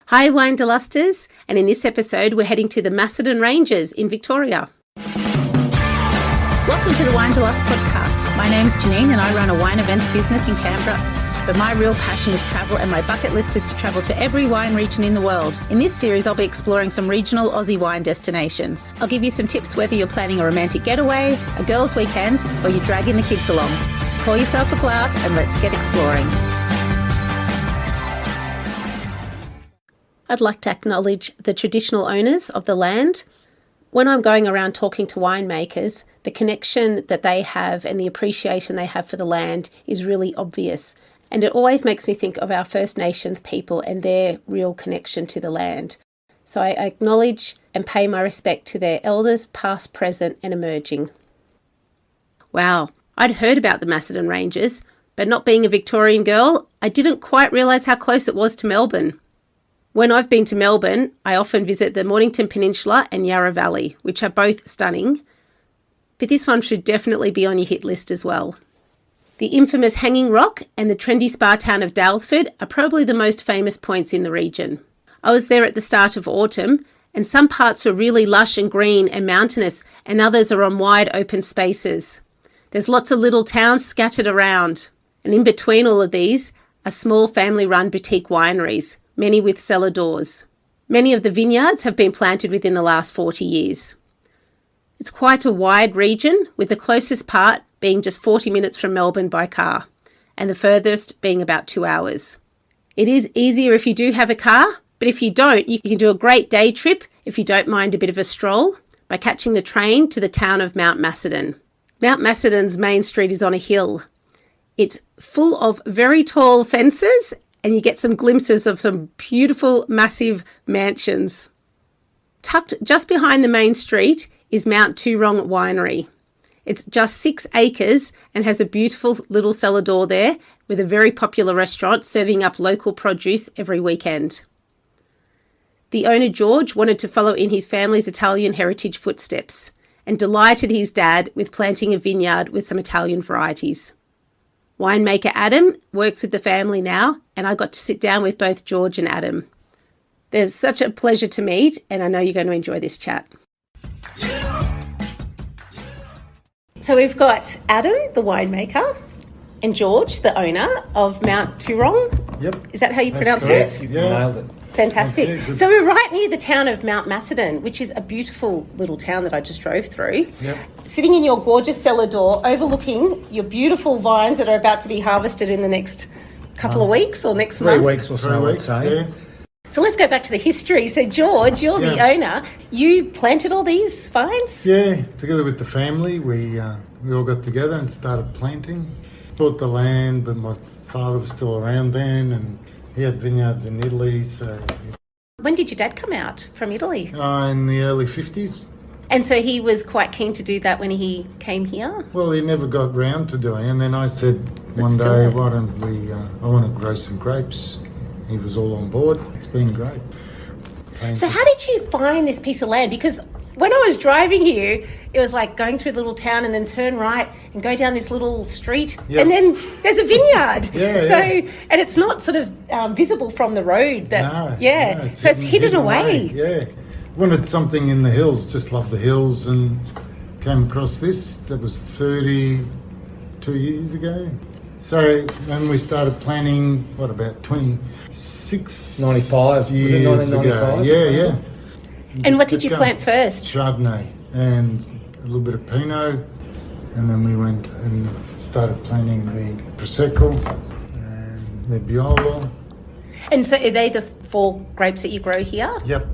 Hi Winederlusters, and in this episode we're heading to the Macedon Ranges in Victoria. Welcome to the Winederlust podcast. My name's Jeanene and I run a wine events business in Canberra. But my real passion is travel and my bucket list is to travel to every wine region in the world. In this series I'll be exploring some regional Aussie wine destinations. I'll give you some tips whether you're planning a romantic getaway, a girls' weekend, or you're dragging the kids along. So pour yourself a glass and let's get exploring. I'd like to acknowledge the traditional owners of the land. When I'm going around talking to winemakers, the connection that they have and the appreciation they have for the land is really obvious. And it always makes me think of our First Nations people and their real connection to the land. So I acknowledge and pay my respect to their elders, past, present and emerging. Wow, I'd heard about the Macedon Ranges, but not being a Victorian girl, I didn't quite realise how close it was to Melbourne. When I've been to Melbourne, I often visit the Mornington Peninsula and Yarra Valley, which are both stunning. But this one should definitely be on your hit list as well. The infamous Hanging Rock and the trendy spa town of Dalesford are probably the most famous points in the region. I was there at the start of autumn, and some parts were really lush and green and mountainous, and others are on wide open spaces. There's lots of little towns scattered around, and in between all of these are small family-run boutique wineries, many with cellar doors. Many of the vineyards have been planted within the last 40 years. It's quite a wide region, with the closest part being just 40 minutes from Melbourne by car, and the furthest being about 2 hours. It is easier if you do have a car, but if you don't, you can do a great day trip if you don't mind a bit of a stroll by catching the train to the town of Mount Macedon. Mount Macedon's main street is on a hill. It's full of very tall fences, and you get some glimpses of some beautiful, massive mansions. Tucked just behind the main street is Mount Towrong Winery. It's just 6 acres and has a beautiful little cellar door there with a very popular restaurant serving up local produce every weekend. The owner, George, wanted to follow in his family's Italian heritage footsteps and delighted his dad with planting a vineyard with some Italian varieties. Winemaker Adam works with the family now, and I got to sit down with both George and Adam. There's such a pleasure to meet, and I know you're going to enjoy this chat. So we've got Adam, the winemaker, and George, the owner of Mount Towrong. Yep. Is that how you pronounce correct. it? You nailed it. Fantastic. Okay, so we're right near the town of Mount Macedon, which is a beautiful little town that I just drove through. Yep. Sitting in your gorgeous cellar door, overlooking your beautiful vines that are about to be harvested in the next couple of weeks or next month. 3 weeks or so, I would say. Yeah. So let's go back to the history. So George, you're the owner. You planted all these vines? Yeah, together with the family, we all got together and started planting. Bought the land, but my father was still around then, and he had vineyards in Italy. So when did your dad come out from Italy? in the early 50s. And so he was quite keen to do that when he came here? Well, he never got round to doing it, and then I said one day, why don't we, I want to grow some grapes. He was all on board. It's been great. So how did you find this piece of land? Because when I was driving here, it was like going through the little town and then turn right and go down this little street. Yep. And then there's a vineyard. Yeah. And it's not sort of visible from the road. No, so it's hidden away. Yeah. Wanted something in the hills, just love the hills, and came across this. That was 32 years ago. So then we started planning, about 26 95 years was it 1995? ago. Yeah. And what did you plant first? Chardonnay and a little bit of Pinot, and then we went and started planting the Prosecco and the Bienko. And so are they the 4 grapes that you grow here? Yep.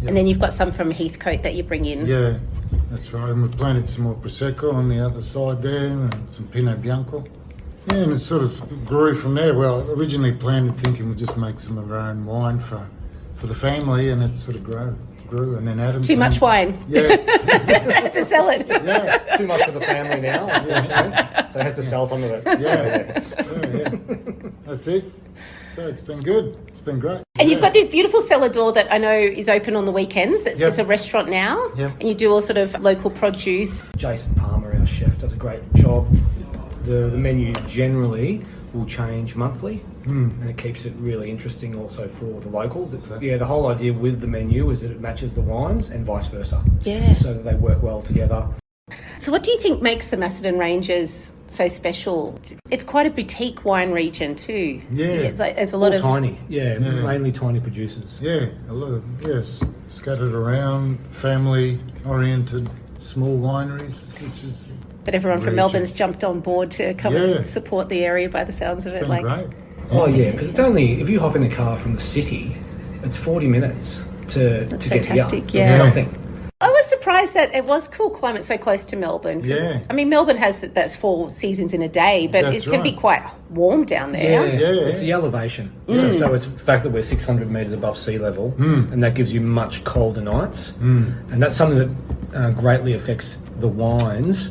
And then you've got some from Heathcote that you bring in? Yeah, that's right. And we planted some more Prosecco on the other side there and some Pinot Bienko. Yeah, and it sort of grew from there. Well, originally planted thinking we'd just make some of our own wine for the family, and it sort of grew. And then Adam... Too much wine. Yeah. To sell it. Yeah. Too much for the family now, unfortunately. So I have to sell some of it. Yeah. That's it. So it's been good. It's been great. And you've got this beautiful cellar door that I know is open on the weekends. It's a restaurant now. Yep. And you do all sort of local produce. Jason Palmer, our chef, does a great job. The menu generally will change monthly. and it keeps it really interesting also for the locals. Yeah, the whole idea with the menu is that it matches the wines and vice versa. Yeah. So that they work well together. So what do you think makes the Macedon Ranges so special? It's quite a boutique wine region too. Yeah. It's like, there's a lot of... Tiny, mainly tiny producers. Yeah, a lot of, yes, scattered around, family-oriented, small wineries, which is... But everyone from region. Melbourne's jumped on board to come and support the area by the sounds of it. Been Like, great. Oh yeah, because it's only, if you hop in a car from the city, it's 40 minutes to get fantastic, here. yeah. It's nothing. I was surprised that it was cool climate so close to Melbourne. 'Cause, Yeah. I mean, Melbourne has those 4 seasons in a day, but That's it can be right. quite warm down there. Yeah. It's the elevation. So it's the fact that we're 600 metres above sea level, and that gives you much colder nights. And that's something that greatly affects the wines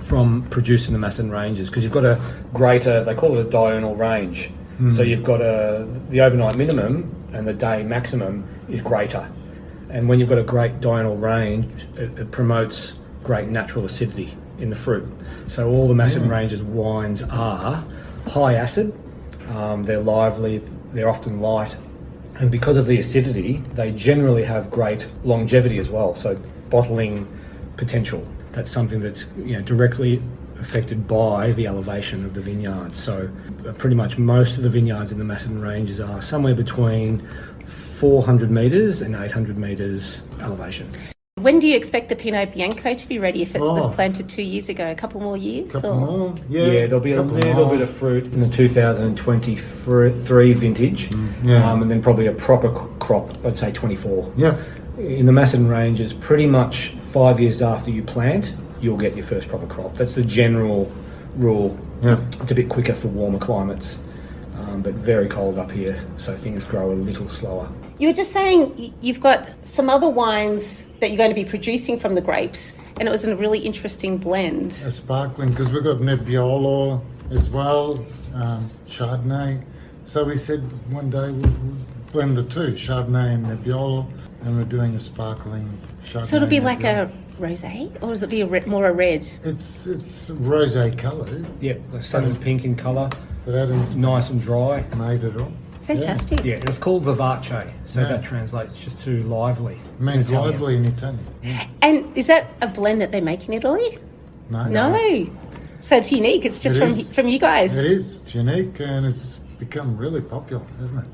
from producing the Macedon Ranges, because you've got a greater, they call it a diurnal range. So you've got the overnight minimum and the day maximum is greater. And when you've got a great diurnal range, it promotes great natural acidity in the fruit. So all the Macedon Ranges wines are high acid, they're lively, they're often light, and because of the acidity, they generally have great longevity as well. So bottling potential, that's something that's directly affected by the elevation of the vineyard. So pretty much most of the vineyards in the Macedon Ranges are somewhere between 400 metres and 800 metres elevation. When do you expect the Pinot Bienko to be ready if it was Oh. planted 2 years ago? A couple more years? Couple or? more, Yeah, there'll be a couple little more. bit of fruit in the 2023 vintage, and then probably a proper crop, I'd say 24. Yeah, In the Macedon Ranges, pretty much 5 years after you plant, you'll get your first proper crop. That's the general rule. yeah. It's a bit quicker for warmer climates, but very cold up here, so things grow a little slower. You were just saying you've got some other wines that you're going to be producing from the grapes, and it was a really interesting blend. A sparkling, because we've got Nebbiolo as well, Chardonnay. So we said one day we'll blend the two, Chardonnay and Nebbiolo, and we're doing a sparkling Chardonnay. So it'll be like Nebbiolo. a rosé, or does it be more a red? It's rosé coloured, Yeah, salmon pink in colour, but Adam's nice and dry. made it all. Fantastic. Yeah, it's called Vivace, so that translates just to lively. It means in Italian. lively in Italian. And is that a blend that they make in Italy? No. No. So it's unique. It's just It from is. from you guys. It is. It's unique and it's become really popular, isn't it?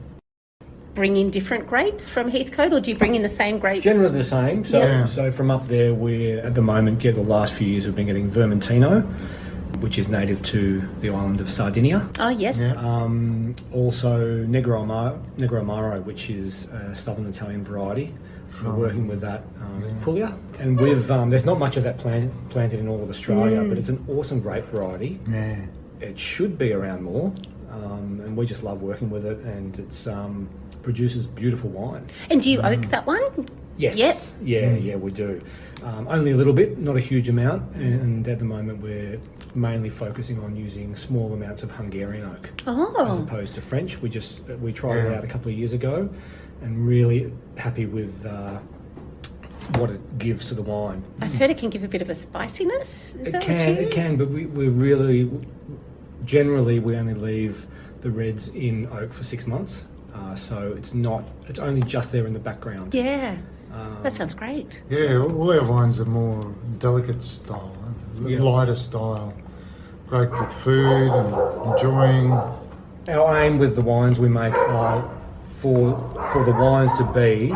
Bring in different grapes from Heathcote, or do you bring in the same grapes? Generally the same. So, Yeah. so from up there, we're at the moment, the last few years, we've been getting Vermentino, which is native to the island of Sardinia. Oh yes. Yeah. Also Negro Amaro, which is a southern Italian variety. We're working with that in Puglia, and we've there's not much of that planted in all of Australia, but it's an awesome grape variety. Yeah. It should be around more, and we just love working with it, and it's produces beautiful wine. And do you oak that one? Yes. Yep. Yeah, we do. Only a little bit, not a huge amount, and at the moment we're mainly focusing on using small amounts of Hungarian oak as Oh. opposed to French. We tried it out a couple of years ago, and really happy with what it gives to the wine. I've heard it can give a bit of a spiciness. Is that It can, but we really generally we only leave the reds in oak for 6 months, so it's only just there in the background. Yeah. That sounds great. Yeah, all our wines are more delicate style, lighter style. Great with food and enjoying. Our aim with the wines we make are for the wines to be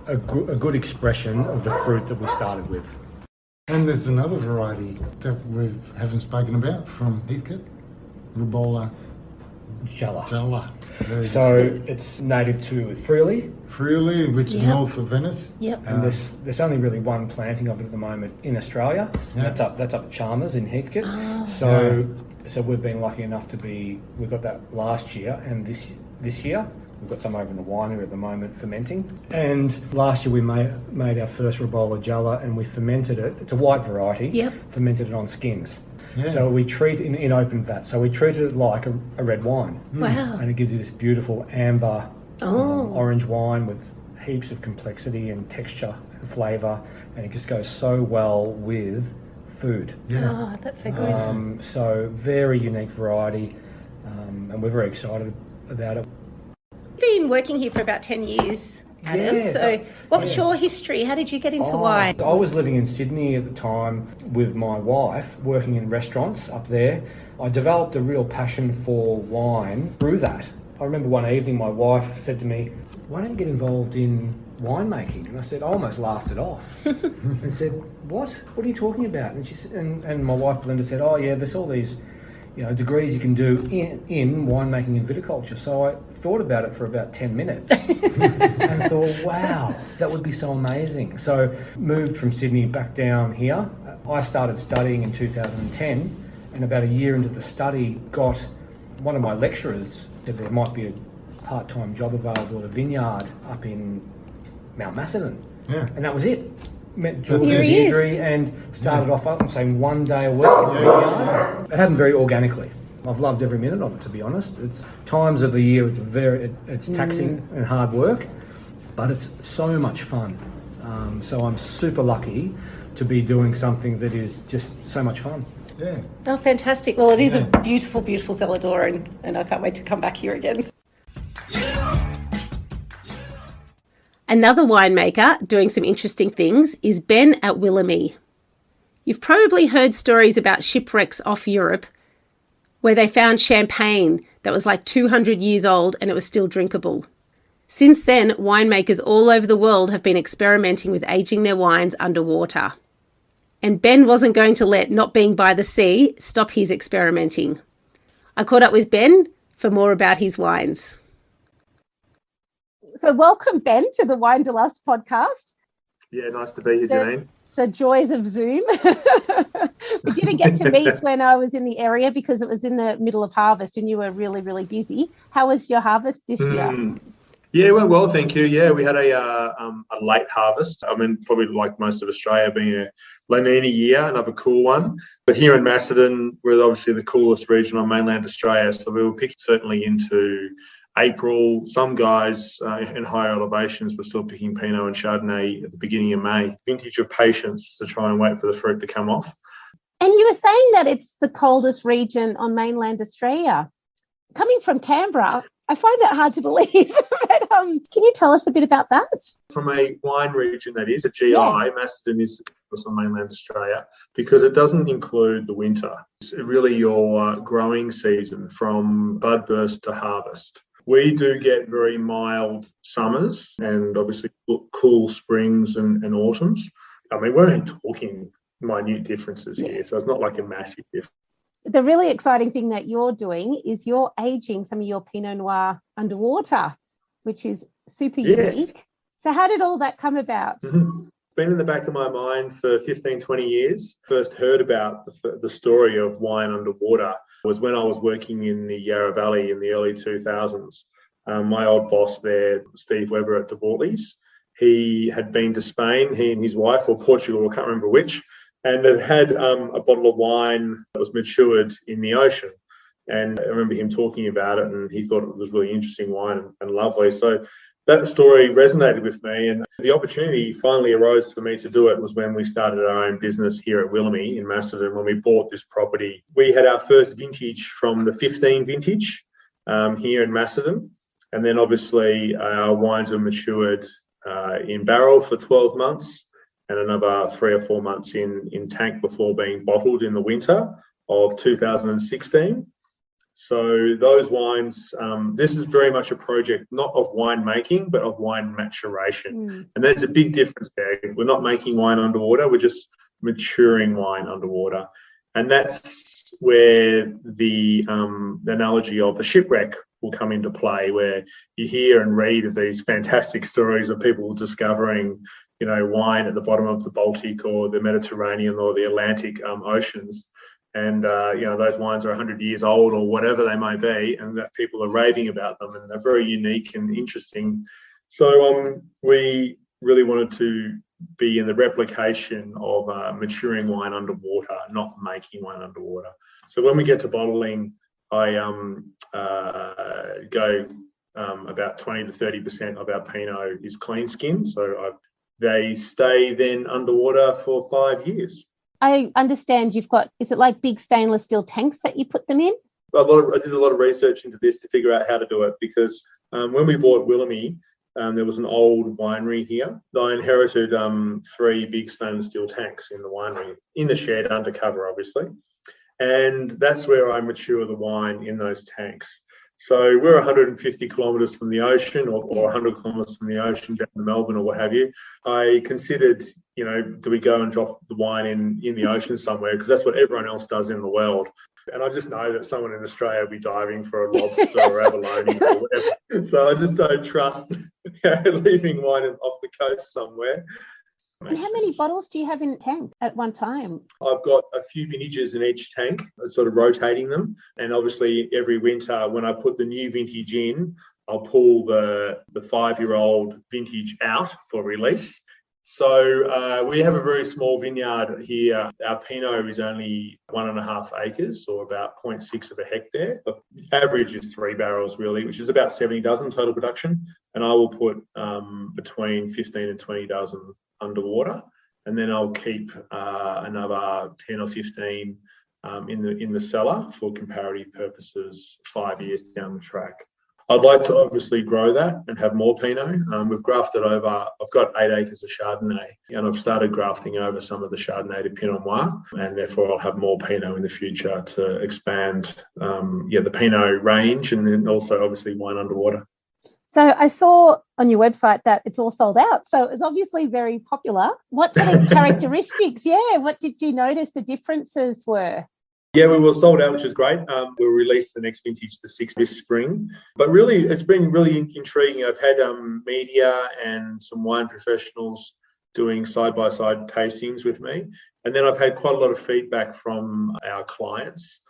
a good expression of the fruit that we started with. And there's another variety that we haven't spoken about from Heathcote, Rubola Jala. Jala. So it's native to Friuli, Friuli, which is Yep. north of Venice. Yep. and there's only really one planting of it at the moment in Australia. Yeah. That's up at Chalmers in Heathcote. So we've been lucky enough we got that last year, and this year we've got some over in the winery at the moment fermenting. And last year we made our first Rubola Jala, and we fermented it. It's a white variety. Yep. Fermented it on skins. Yeah. So we treat it in open vat. So we treated it like a red wine. Wow. And it gives you this beautiful amber Oh. orange wine with heaps of complexity and texture and flavour, and it just goes so well with food. Yeah. Oh, that's so good. So very unique variety, and we're very excited about it. You've been working here for about 10 years, Adam. Yeah, so what's your history? How did you get into wine? I was living in Sydney at the time with my wife, working in restaurants up there. I developed a real passion for wine through that. I remember one evening my wife said to me, "Why don't you get involved in winemaking?" And I said, I almost laughed it off and said, What are you talking about? And she said, and my wife Belinda said, "Oh yeah, there's all these degrees you can do in winemaking and viticulture." So I thought about it for about 10 minutes and thought, wow, that would be so amazing. So moved from Sydney back down here. I started studying in 2010, and about a year into the study got one of my lecturers said there might be a part-time job available at a vineyard up in Mount Macedon. Yeah. And that was it. Met Jules Here and he is. Deirdre and started off up and saying 1 day a week at the vineyard. It happened very organically. I've loved every minute of it, to be honest. It's times of the year it's taxing and hard work, but it's so much fun. So I'm super lucky to be doing something that is just so much fun. Yeah. Oh, fantastic. Well, it is a beautiful, beautiful cellar door, and I can't wait to come back here again. Another winemaker doing some interesting things is Ben at Willamy. You've probably heard stories about shipwrecks off Europe where they found champagne that was like 200 years old and it was still drinkable. Since then, winemakers all over the world have been experimenting with aging their wines underwater. And Ben wasn't going to let not being by the sea stop his experimenting. I caught up with Ben for more about his wines. So welcome, Ben, to the Winederlust podcast. Yeah, nice to be here, Jeanene. The joys of Zoom. We didn't get to meet when I was in the area because it was in the middle of harvest and you were really, really busy. How was your harvest this year? Yeah, it went well, thank you. Yeah, we had a late harvest. I mean, probably like most of Australia, being a La Nina year, another cool one. But here in Macedon, we're obviously the coolest region on mainland Australia, so we were picked certainly into April. Some guys in higher elevations were still picking Pinot and Chardonnay at the beginning of May. Vintage of patience to try and wait for the fruit to come off. And you were saying that it's the coldest region on mainland Australia. Coming from Canberra, I find that hard to believe. But, can you tell us a bit about that? From a wine region, that is, a GI, Macedon is the coolest on mainland Australia because it doesn't include the winter. It's really your growing season from bud burst to harvest. We do get very mild summers and obviously cool springs and autumns. I mean, we're talking minute differences here, so it's not like a massive difference. The really exciting thing that you're doing is you're aging some of your Pinot Noir underwater, which is super unique. So how did all that come about? Been in the back of my mind for 15, 20 years. First heard about the story of wine underwater was when I was working in the Yarra Valley in the early 2000s. My old boss there, Steve Webber at De Bortles, he had been to Spain, he and his wife, or Portugal, I can't remember which, and had a bottle of wine that was matured in the ocean. And I remember him talking about it, and he thought it was really interesting wine and lovely. So that story resonated with me, and the opportunity finally arose for me to do it was when we started our own business here at Willamy in Macedon. When we bought this property, we had our first vintage from the 15 vintage here in Macedon, and then obviously our wines are matured in barrel for 12 months and another 3 or 4 months in tank before being bottled in the winter of 2016. So those wines, this is very much a project not of wine making, but of wine maturation. And there's a big difference there. We're not making wine underwater, we're just maturing wine underwater. And that's where the analogy of the shipwreck will come into play, where you hear and read of these fantastic stories of people discovering, wine at the bottom of the Baltic or the Mediterranean or the Atlantic oceans. And, those wines are 100 years old or whatever they may be, and that people are raving about them, and they're very unique and interesting. So we really wanted to be in the replication of maturing wine underwater, not making wine underwater. So when we get to bottling, I go about 20 to 30% of our Pinot is clean skin. So they stay then underwater for 5 years. I understand you've got, is it like big stainless steel tanks that you put them in? I did a lot of research into this to figure out how to do it, because when we bought Willamy, there was an old winery here. I inherited 3 big stainless steel tanks in the winery, in the shed undercover, obviously. And that's where I mature the wine, in those tanks. So we're 150 kilometres from the ocean, or 100 kilometres from the ocean down to Melbourne or what have you. I considered, do we go and drop the wine in the ocean somewhere? Because that's what everyone else does in the world. And I just know that someone in Australia will be diving for a lobster or abalone or whatever. So I just don't trust leaving wine off the coast somewhere. And how many bottles do you have in a tank at one time? I've got a few vintages in each tank, sort of rotating them. And obviously every winter when I put the new vintage in, I'll pull the 5-year-old vintage out for release. So we have a very small vineyard here. Our Pinot is only 1.5 acres, or about 0.6 of a hectare. The average is 3 barrels really, which is about 70 dozen total production. And I will put between 15 and 20 dozen underwater, and then I'll keep another 10 or 15 in the cellar for comparative purposes 5 years down the track. I'd like to obviously grow that and have more Pinot. We've grafted over, I've got 8 acres of Chardonnay, and I've started grafting over some of the Chardonnay to Pinot Noir, and therefore I'll have more Pinot in the future to expand the Pinot range, and then also obviously wine underwater. So I saw on your website that it's all sold out. So it's obviously very popular. What sort of characteristics? What did you notice the differences were? Yeah, we were sold out, which is great. We'll release the next vintage, the 6th, this spring. But really, it's been really intriguing. I've had media and some wine professionals doing side-by-side tastings with me. And then I've had quite a lot of feedback from our clients.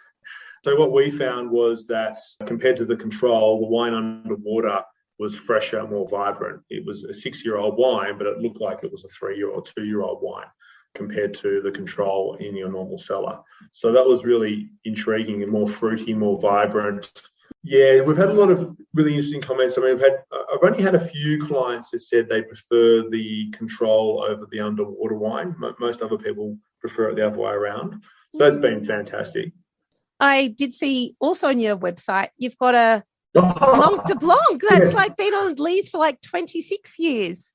So what we found was that compared to the control, the wine underwater was fresher, more vibrant. It was a 6-year-old wine, but it looked like it was a 3-year or 2-year-old wine compared to the control in your normal cellar. So that was really intriguing and more fruity, more vibrant. Yeah, we've had a lot of really interesting comments. I mean, I've only had a few clients that said they prefer the control over the underwater wine. Most other people prefer it the other way around. So it's been fantastic. I did see also on your website, you've got a Blanc de Blanc that's been on lees for 26 years.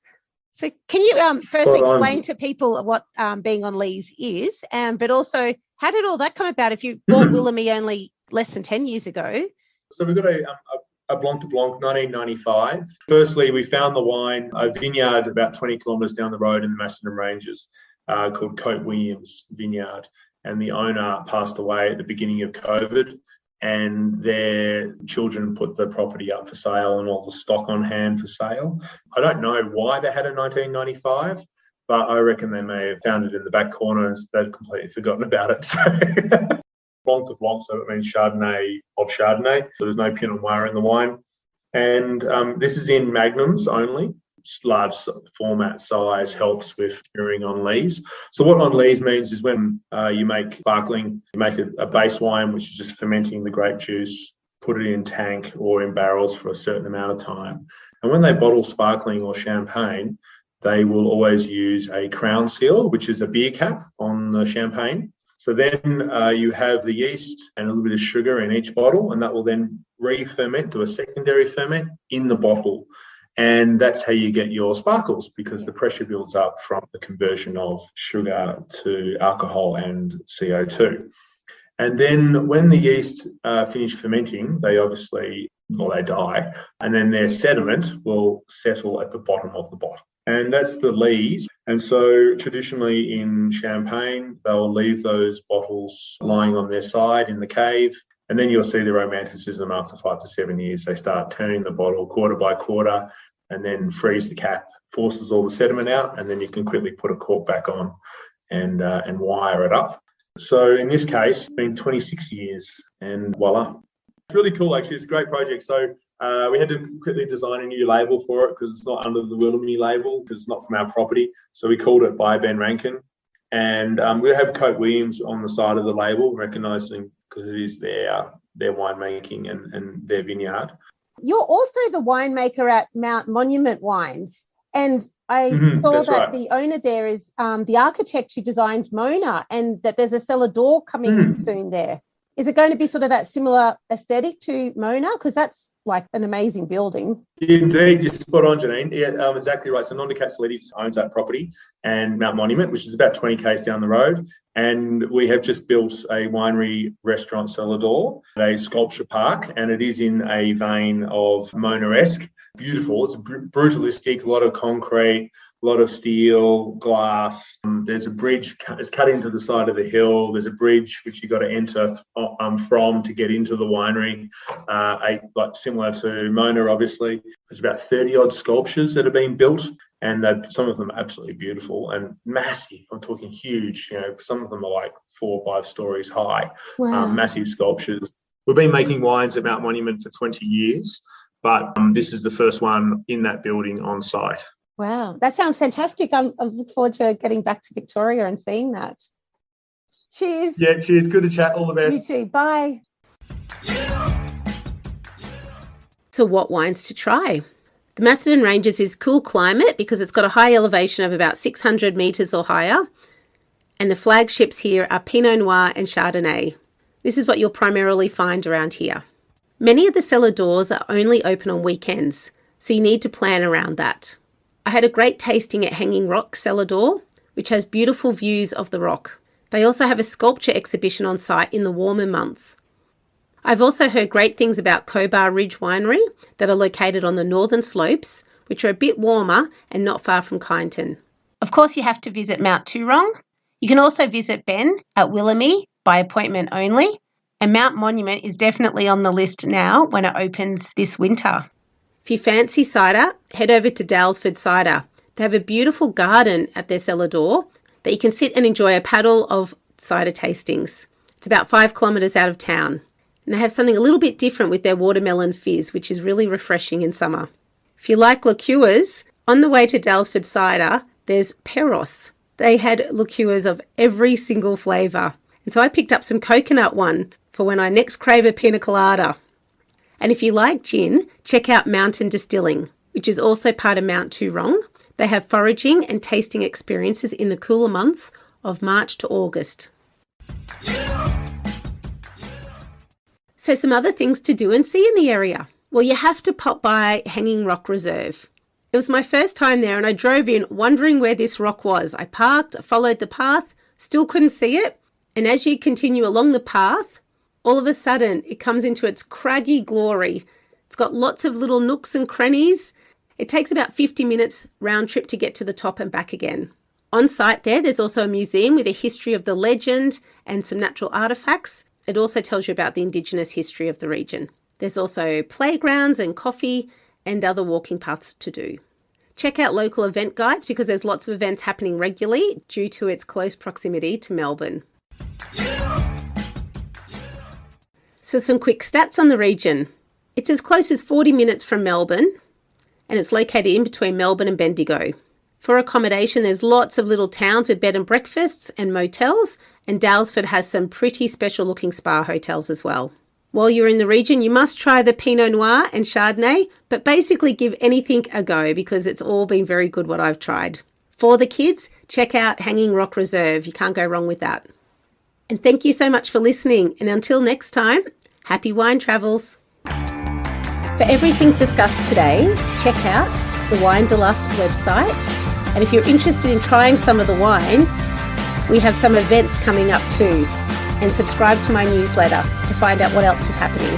So can you first explain to people what being on lees is, but also how did all that come about if you bought Willamy only less than 10 years ago? So we've got a Blanc de Blanc 1995. Firstly, we found the wine, a vineyard about 20 kilometres down the road in the Macedon Ranges called Cote Williams Vineyard. And the owner passed away at the beginning of COVID, and their children put the property up for sale and all the stock on hand for sale. I don't know why they had a 1995, but I reckon they may have found it in the back corner and they'd completely forgotten about it. So Blanc de Blanc, so it means Chardonnay of Chardonnay. So there's no Pinot Noir in the wine. And this is in magnums only. Large format size helps with curing on lees. So what on lees means is when you make sparkling, you make a base wine, which is just fermenting the grape juice, put it in tank or in barrels for a certain amount of time. And when they bottle sparkling or champagne, they will always use a crown seal, which is a beer cap on the champagne. So then you have the yeast and a little bit of sugar in each bottle, and that will then re-ferment, do a secondary ferment in the bottle. And that's how you get your sparkles, because the pressure builds up from the conversion of sugar to alcohol and CO2. And then when the yeast finish fermenting, they die, and then their sediment will settle at the bottom of the bottle. And that's the lees. And so traditionally in champagne, they'll leave those bottles lying on their side in the cave. And then you'll see the romanticism after 5 to 7 years. They start turning the bottle quarter by quarter and then freeze the cap, forces all the sediment out, and then you can quickly put a cork back on and wire it up. So in this case, it's been 26 years and voila. It's really cool, actually. It's a great project. So we had to quickly design a new label for it because it's not under the Willamy label, because it's not from our property. So we called it by Ben Ranken. And we have Cote Williams on the side of the label, recognising because it is their winemaking and their vineyard. You're also the winemaker at Mount Monument Wines. And I saw that the owner there is the architect who designed Mona, and that there's a cellar door coming soon there. Is it going to be sort of that similar aesthetic to Mona? Because that's like an amazing building. Indeed, you're spot on, Jeanene. Yeah, exactly right. So Nonda Katsalidis owns that property and Mount Monument, which is about 20 k's down the road. And we have just built a winery, restaurant, cellar door, a sculpture park, and it is in a vein of Mona-esque. Beautiful. It's brutalistic, a lot of concrete, a lot of steel, glass. There's a bridge. It's cut into the side of the hill. There's a bridge which you got to enter from to get into the winery, like similar to Mona, obviously. There's about 30-odd sculptures that have been built, and some of them are absolutely beautiful and massive. I'm talking huge. Some of them are like 4 or 5 stories high. Wow. Massive sculptures. We've been making wines at Mount Monument for 20 years, but this is the first one in that building on site. Wow, that sounds fantastic. I look forward to getting back to Victoria and seeing that. Cheers. Yeah, cheers. Good to chat. All the best. You too. Bye. So what wines to try? The Macedon Ranges is cool climate because it's got a high elevation of about 600 metres or higher. And the flagships here are Pinot Noir and Chardonnay. This is what you'll primarily find around here. Many of the cellar doors are only open on weekends, so you need to plan around that. I had a great tasting at Hanging Rock Cellar Door, which has beautiful views of the rock. They also have a sculpture exhibition on site in the warmer months. I've also heard great things about Cobar Ridge Winery that are located on the northern slopes, which are a bit warmer and not far from Kyneton. Of course, you have to visit Mount Towrong. You can also visit Ben at Willamy by appointment only, and Mount Monument is definitely on the list now when it opens this winter. If you fancy cider, head over to Dalesford Cider. They have a beautiful garden at their cellar door that you can sit and enjoy a paddle of cider tastings. It's about 5 kilometres out of town. And they have something a little bit different with their watermelon fizz, which is really refreshing in summer. If you like liqueurs, on the way to Dalesford Cider, there's Peros. They had liqueurs of every single flavour. And so I picked up some coconut one for when I next crave a pina colada. And if you like gin, check out Mountain Distilling, which is also part of Mount Towrong. They have foraging and tasting experiences in the cooler months of March to August. So some other things to do and see in the area. Well, you have to pop by Hanging Rock Reserve. It was my first time there and I drove in wondering where this rock was. I parked, followed the path, still couldn't see it. And as you continue along the path, all of a sudden it comes into its craggy glory. It's got lots of little nooks and crannies. It takes about 50 minutes round trip to get to the top and back again. On site there's also a museum with a history of the legend and some natural artefacts. It also tells you about the Indigenous history of the region. There's also playgrounds and coffee and other walking paths to do. Check out local event guides because there's lots of events happening regularly due to its close proximity to Melbourne. So some quick stats on the region. It's as close as 40 minutes from Melbourne and it's located in between Melbourne and Bendigo. For accommodation, there's lots of little towns with bed and breakfasts and motels, and Dalesford has some pretty special looking spa hotels as well. While you're in the region, you must try the Pinot Noir and Chardonnay, but basically give anything a go because it's all been very good what I've tried. For the kids, check out Hanging Rock Reserve. You can't go wrong with that. And thank you so much for listening. And until next time, happy wine travels. For everything discussed today, check out the Winederlust website. And if you're interested in trying some of the wines, we have some events coming up too. And subscribe to my newsletter to find out what else is happening.